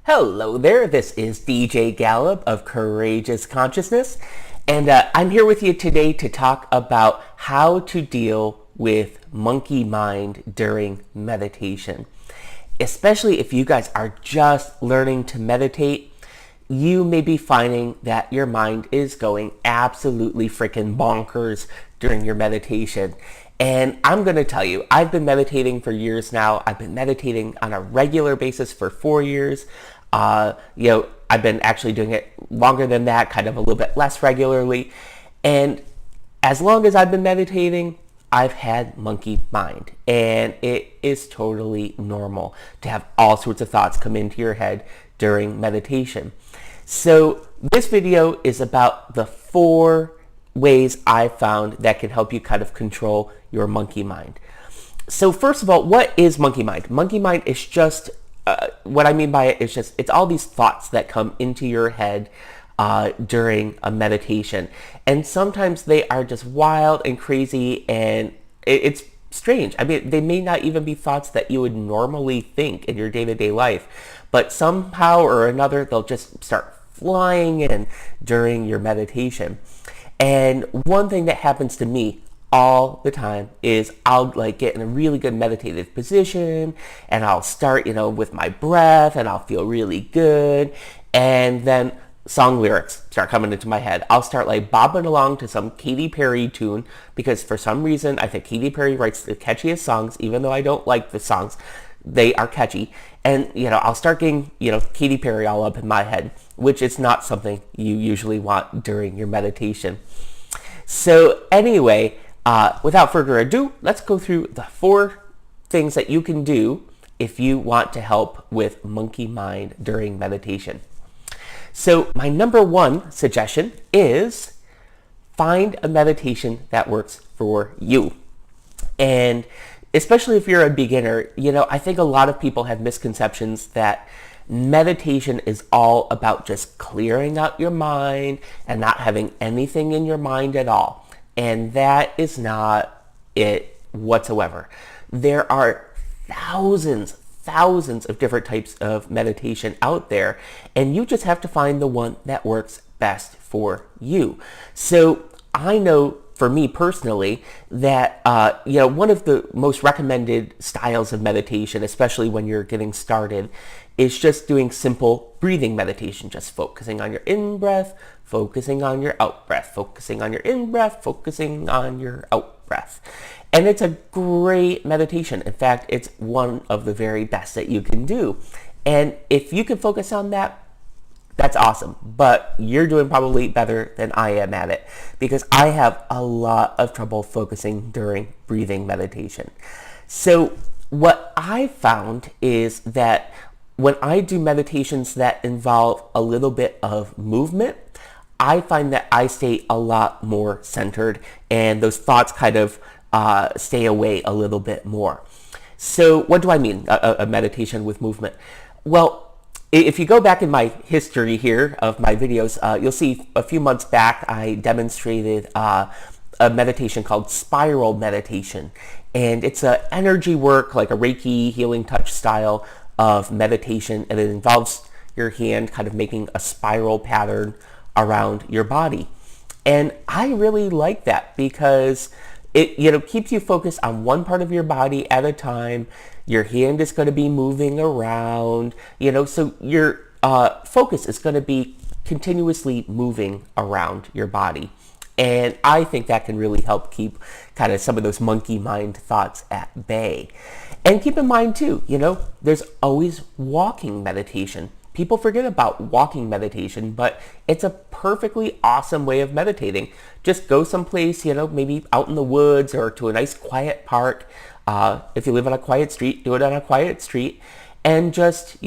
Hello there, this is DJ Gallup of Courageous Consciousness, and I'm here with you today to talk about how to deal with monkey mind during meditation. Especially if you guys are just learning to meditate, you may be finding that your mind is going absolutely freaking bonkers during your meditation. And I'm going to tell you, I've been meditating for years now. I've been meditating on a regular basis for 4 years. I've been actually doing it longer than that, kind of a little bit less regularly. And as long as I've been meditating, I've had monkey mind. And it is totally normal to have all sorts of thoughts come into your head during meditation. So this video is about the 4 ways I found that can help you kind of control your monkey mind. So first of all, what is monkey mind? Monkey mind is just, what I mean by it is just, it's all these thoughts that come into your head during a meditation. And sometimes they are just wild and crazy, and it's strange. I mean, they may not even be thoughts that you would normally think in your day-to-day life, but somehow or another, they'll just start flying in during your meditation. And one thing that happens to me all the time is I'll get in a really good meditative position, and I'll start, with my breath, and I'll feel really good. And then song lyrics start coming into my head. I'll start bobbing along to some Katy Perry tune, because for some reason I think Katy Perry writes the catchiest songs, even though I don't like the songs. They are catchy. And, I'll start getting, Katy Perry all up in my head, which is not something you usually want during your meditation. So anyway, without further ado, let's go through the 4 things that you can do if you want to help with monkey mind during meditation. So my number 1 suggestion is find a meditation that works for you. And especially if you're a beginner, I think a lot of people have misconceptions that meditation is all about just clearing out your mind and not having anything in your mind at all. And that is not it whatsoever. There are thousands of different types of meditation out there, and you just have to find the one that works best for you. So I know for me personally that one of the most recommended styles of meditation, especially when you're getting started, is just doing simple breathing meditation, just focusing on your in-breath, focusing on your out-breath, focusing on your in-breath, focusing on your out-breath. And it's a great meditation. In fact, it's one of the very best that you can do. And if you can focus on that, that's awesome. But you're doing probably better than I am at it, because I have a lot of trouble focusing during breathing meditation. So what I found is that when I do meditations that involve a little bit of movement, I find that I stay a lot more centered, and those thoughts kind of stay away a little bit more. So what do I mean, a meditation with movement? Well, if you go back in my history here of my videos, you'll see a few months back I demonstrated a meditation called spiral meditation. And it's an energy work, like a Reiki healing touch style of meditation, and it involves your hand kind of making a spiral pattern around your body. And I really like that because it keeps you focused on one part of your body at a time. Your hand is going to be moving around, so your focus is going to be continuously moving around your body. And I think that can really help keep kind of some of those monkey mind thoughts at bay. And keep in mind too, there's always walking meditation. People forget about walking meditation, but it's a perfectly awesome way of meditating. Just go someplace, maybe out in the woods or to a nice quiet park. If you live on a quiet street, do it on a quiet street, and just,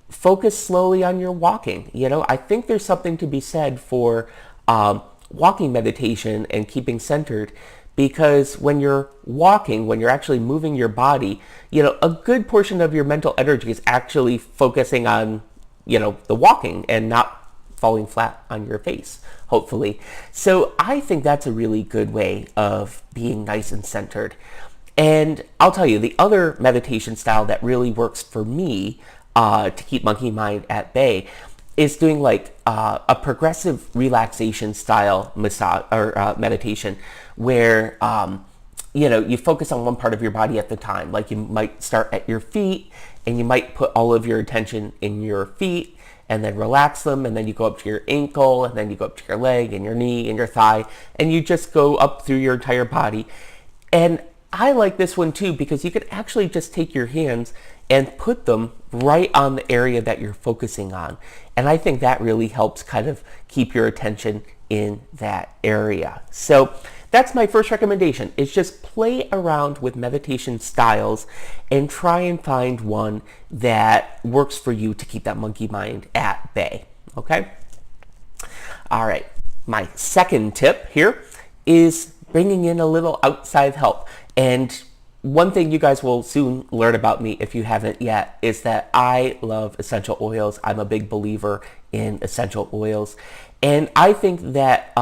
focus slowly on your walking. I think there's something to be said for walking meditation and keeping centered, because when you're walking, when you're actually moving your body, a good portion of your mental energy is actually focusing on, the walking and not falling flat on your face, hopefully. So I think that's a really good way of being nice and centered. And I'll tell you, the other meditation style that really works for me to keep monkey mind at bay is doing like a progressive relaxation style massage or meditation where you focus on one part of your body at the time. Like you might start at your feet and you might put all of your attention in your feet and then relax them, and then you go up to your ankle, and then you go up to your leg and your knee and your thigh, and you just go up through your entire body. And I like this one too because you can actually just take your hands and put them right on the area that you're focusing on. And I think that really helps kind of keep your attention in that area. So that's my first recommendation, is just play around with meditation styles and try and find one that works for you to keep that monkey mind at bay. Okay? All right. My second tip here is bringing in a little outside help. And one thing you guys will soon learn about me, if you haven't yet, is that I love essential oils. I'm a big believer in essential oils. And I think that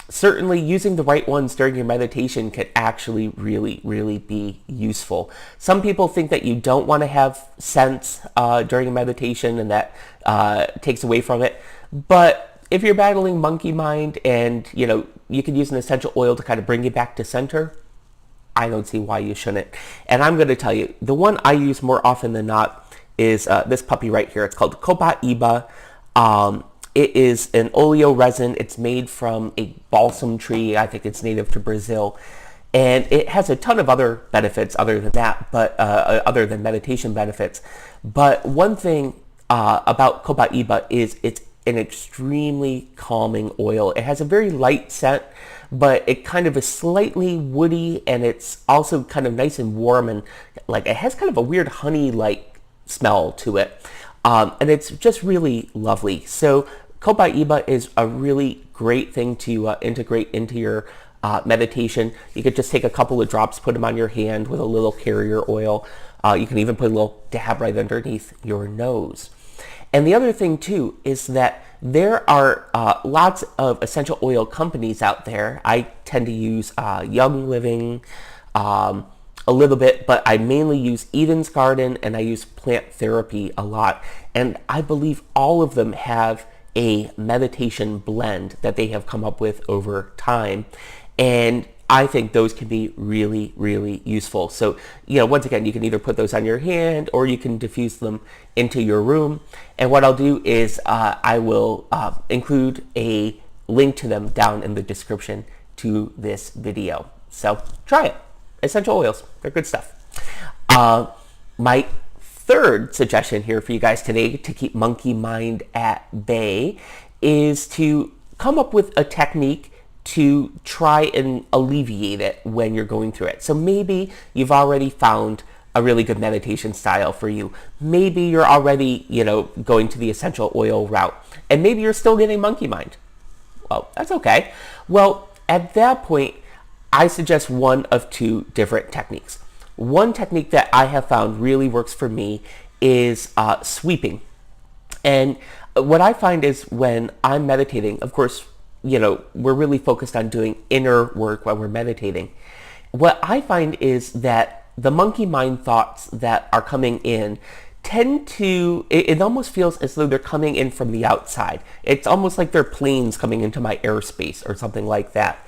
certainly using the right ones during your meditation can actually really, really be useful. Some people think that you don't want to have scents during a meditation, and that takes away from it. But if you're battling monkey mind and, you can use an essential oil to kind of bring you back to center, I don't see why you shouldn't. And I'm going to tell you, the one I use more often than not is this puppy right here. It's called Copaiba. It is an oleo resin. It's made from a balsam tree. I think it's native to Brazil. And it has a ton of other benefits other than that, but other than meditation benefits. But one thing about Copaiba is it's an extremely calming oil. It has a very light scent, but it kind of is slightly woody, and it's also kind of nice and warm, and like it has kind of a weird honey-like smell to it. And it's just really lovely. So Copaiba is a really great thing to integrate into your meditation. You could just take a couple of drops, put them on your hand with a little carrier oil. You can even put a little dab right underneath your nose. And the other thing too is that there are lots of essential oil companies out there. I tend to use Young Living a little bit, but I mainly use Eden's Garden, and I use Plant Therapy a lot. And I believe all of them have a meditation blend that they have come up with over time. And I think those can be really, really useful. So, once again, you can either put those on your hand or you can diffuse them into your room. And what I'll do is I will include a link to them down in the description to this video. So try it. Essential oils. They're good stuff. My third suggestion here for you guys today to keep monkey mind at bay is to come up with a technique to try and alleviate it when you're going through it. So maybe you've already found a really good meditation style for you. Maybe you're already, going to the essential oil route, and maybe you're still getting monkey mind. Well, that's okay. Well, at that point, I suggest one of two different techniques. One technique that I have found really works for me is sweeping. And what I find is when I'm meditating, of course, we're really focused on doing inner work while we're meditating. What I find is that the monkey mind thoughts that are coming in tend to, it almost feels as though they're coming in from the outside. It's almost like they're planes coming into my airspace or something like that.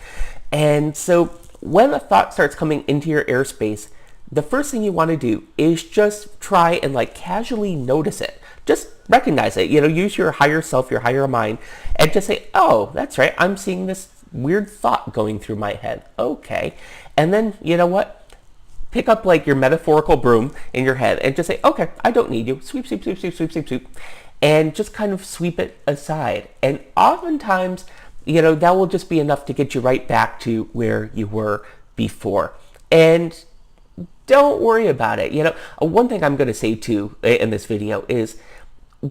And so when a thought starts coming into your airspace, the first thing you want to do is just try and casually notice it. Just recognize it, use your higher self, your higher mind, and just say, oh, that's right, I'm seeing this weird thought going through my head. Okay. And then, you know what? Pick up your metaphorical broom in your head and just say, okay, I don't need you. Sweep, sweep, sweep, sweep, sweep, sweep, sweep. And just kind of sweep it aside. And oftentimes, that will just be enough to get you right back to where you were before. And don't worry about it. One thing I'm going to say too in this video is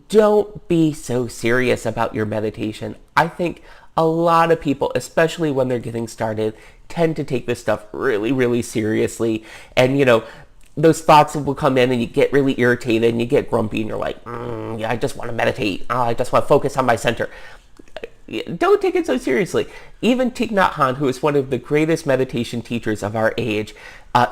don't be so serious about your meditation. I think a lot of people, especially when they're getting started, tend to take this stuff really, really seriously. And, those thoughts will come in and you get really irritated and you get grumpy and you're like, yeah, I just want to meditate. I just want to focus on my center. don't take it so seriously. Even Thich Nhat Hanh, who is one of the greatest meditation teachers of our age,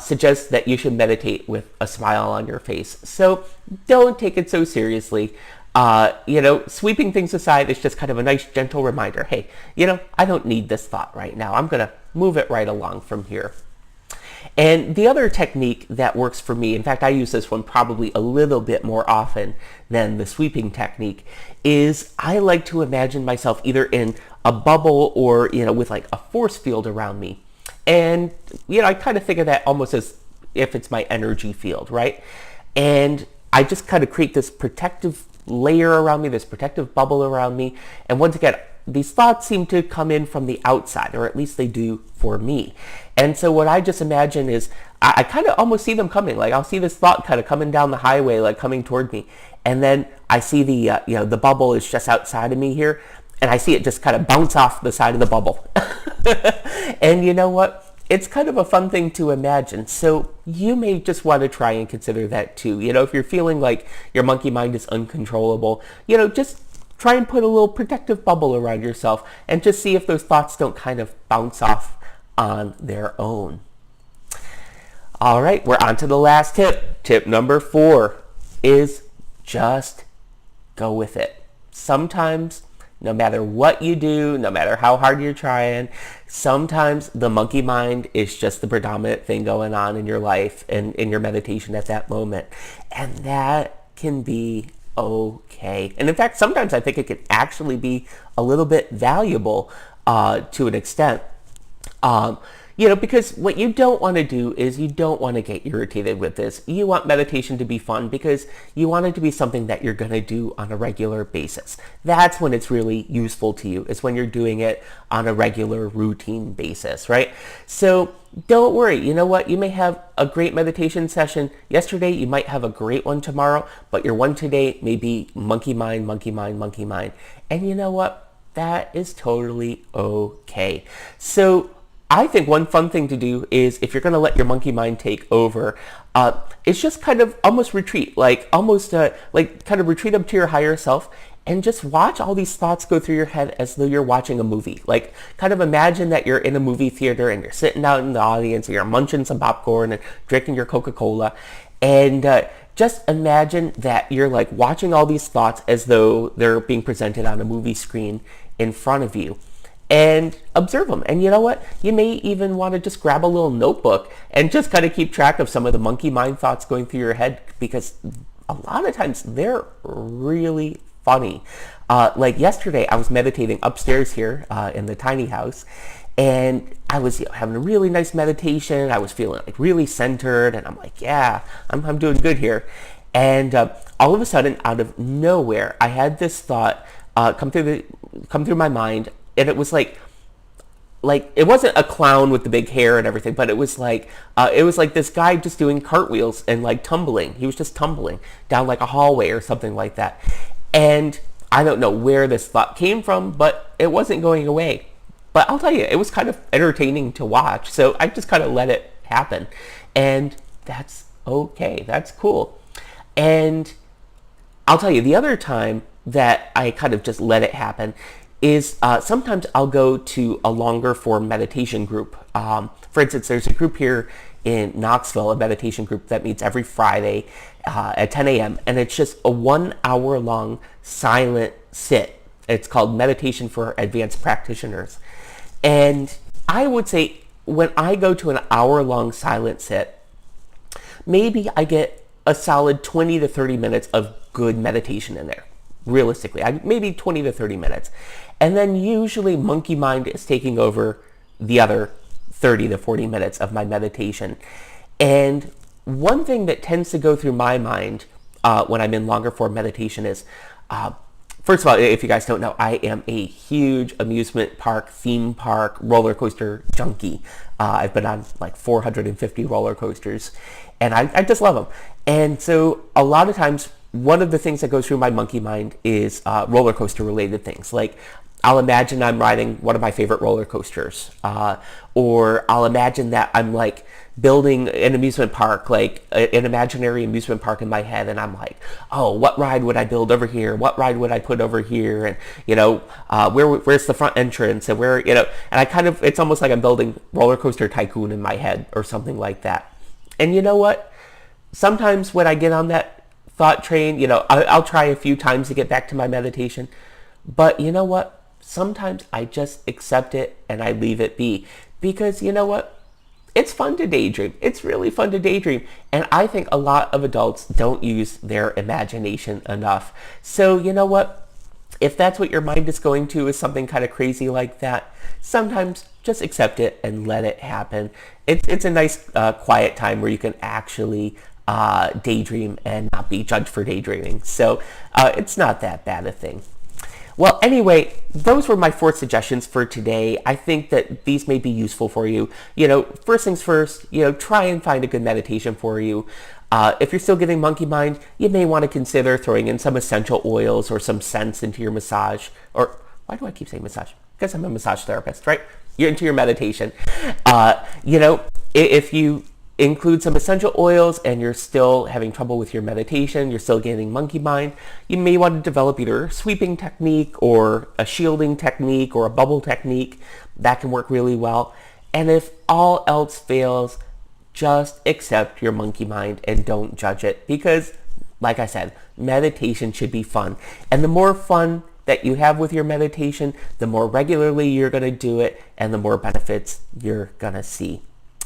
suggests that you should meditate with a smile on your face. So don't take it so seriously. Sweeping things aside is just kind of a nice, gentle reminder. Hey, I don't need this thought right now. I'm going to move it right along from here. And the other technique that works for me, in fact, I use this one probably a little bit more often than the sweeping technique, is I like to imagine myself either in a bubble or, with like a force field around me. And, I kind of think of that almost as if it's my energy field, right? And I just kind of create this protective layer around me, this protective bubble around me. And once again, these thoughts seem to come in from the outside, or at least they do for me. And so what I just imagine is I kind of almost see them coming. Like I'll see this thought kind of coming down the highway, like coming toward me. And then I see the bubble is just outside of me here. And I see it just kind of bounce off the side of the bubble. And you know what? It's kind of a fun thing to imagine. So you may just want to try and consider that too. If you're feeling like your monkey mind is uncontrollable, just try and put a little protective bubble around yourself and just see if those thoughts don't kind of bounce off on their own. All right, we're on to the last tip. Tip number 4 is just go with it. Sometimes, no matter what you do, no matter how hard you're trying, sometimes the monkey mind is just the predominant thing going on in your life and in your meditation at that moment. And that can be okay. And in fact, sometimes I think it can actually be a little bit valuable to an extent. Because what you don't want to do is you don't want to get irritated with this. You want meditation to be fun because you want it to be something that you're going to do on a regular basis. That's when it's really useful to you, is when you're doing it on a regular routine basis, right? So don't worry. You know what? You may have a great meditation session yesterday. You might have a great one tomorrow, but your one today may be monkey mind, monkey mind, monkey mind. And you know what? That is totally okay. So I think one fun thing to do is, if you're going to let your monkey mind take over, it's just kind of almost retreat, like almost like kind of retreat up to your higher self and just watch all these thoughts go through your head as though you're watching a movie. Like kind of imagine that you're in a movie theater and you're sitting out in the audience and you're munching some popcorn and drinking your Coca-Cola. And just imagine that you're like watching all these thoughts as though they're being presented on a movie screen in front of you. And observe them. And you know what? You may even want to just grab a little notebook and just kind of keep track of some of the monkey mind thoughts going through your head, because a lot of times they're really funny. Like yesterday, I was meditating upstairs here in the tiny house, and I was having a really nice meditation. I was feeling like really centered, and I'm like, yeah, I'm doing good here. And all of a sudden, out of nowhere, I had this thought come through my mind. And it was like it wasn't a clown with the big hair and everything, but it was like this guy just doing cartwheels and like tumbling. He was just tumbling down like a hallway or something like that. And I don't know where this thought came from, but it wasn't going away. But I'll tell you, it was kind of entertaining to watch. So I just kind of let it happen. And that's okay. That's cool. And I'll tell you, the other time that I kind of just let it happen is sometimes I'll go to a longer form meditation group. For instance, there's a group here in Knoxville, a meditation group that meets every Friday at 10 a.m. And it's just a 1 hour long silent sit. It's called Meditation for Advanced Practitioners. And I would say when I go to an hour long silent sit, maybe I get a solid 20 to 30 minutes of good meditation in there. Realistically, maybe 20 to 30 minutes. And then usually monkey mind is taking over the other 30 to 40 minutes of my meditation. And one thing that tends to go through my mind when I'm in longer form meditation is, first of all, if you guys don't know, I am a huge amusement park, theme park, roller coaster junkie. I've been on like 450 roller coasters, and I just love them. And so a lot of times, one of the things that goes through my monkey mind is roller coaster related things. Like I'll imagine I'm riding one of my favorite roller coasters, or I'll imagine that I'm like building an amusement park, like an imaginary amusement park in my head, and I'm like, oh, what ride would I build over here? What ride would I put over here? And where's the front entrance? And and I kind of, it's almost like I'm building Roller Coaster Tycoon in my head or something like that. And you know what? Sometimes when I get on that thought train, I'll try a few times to get back to my meditation. But you know what? Sometimes I just accept it and I leave it be. Because you know what? It's fun to daydream. It's really fun to daydream. And I think a lot of adults don't use their imagination enough. So you know what? If that's what your mind is going to, is something kind of crazy like that, sometimes just accept it and let it happen. It's a nice quiet time where you can actually daydream and not be judged for daydreaming. So it's not that bad a thing. Well, anyway, those were my 4 suggestions for today. I think that these may be useful for you. First things first, try and find a good meditation for you. If you're still getting monkey mind, you may want to consider throwing in some essential oils or some scents into your massage. Or why do I keep saying massage? Because I'm a massage therapist, right? You're into your meditation. If you include some essential oils and you're still having trouble with your meditation, you're still getting monkey mind, you may want to develop either a sweeping technique or a shielding technique or a bubble technique. That can work really well. And if all else fails, just accept your monkey mind and don't judge it, because like I said, meditation should be fun. And the more fun that you have with your meditation, the more regularly you're going to do it and the more benefits you're going to see.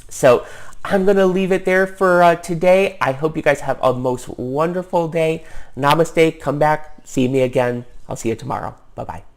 So I'm going to leave it there for today. I hope you guys have a most wonderful day. Namaste. Come back. See me again. I'll see you tomorrow. Bye-bye.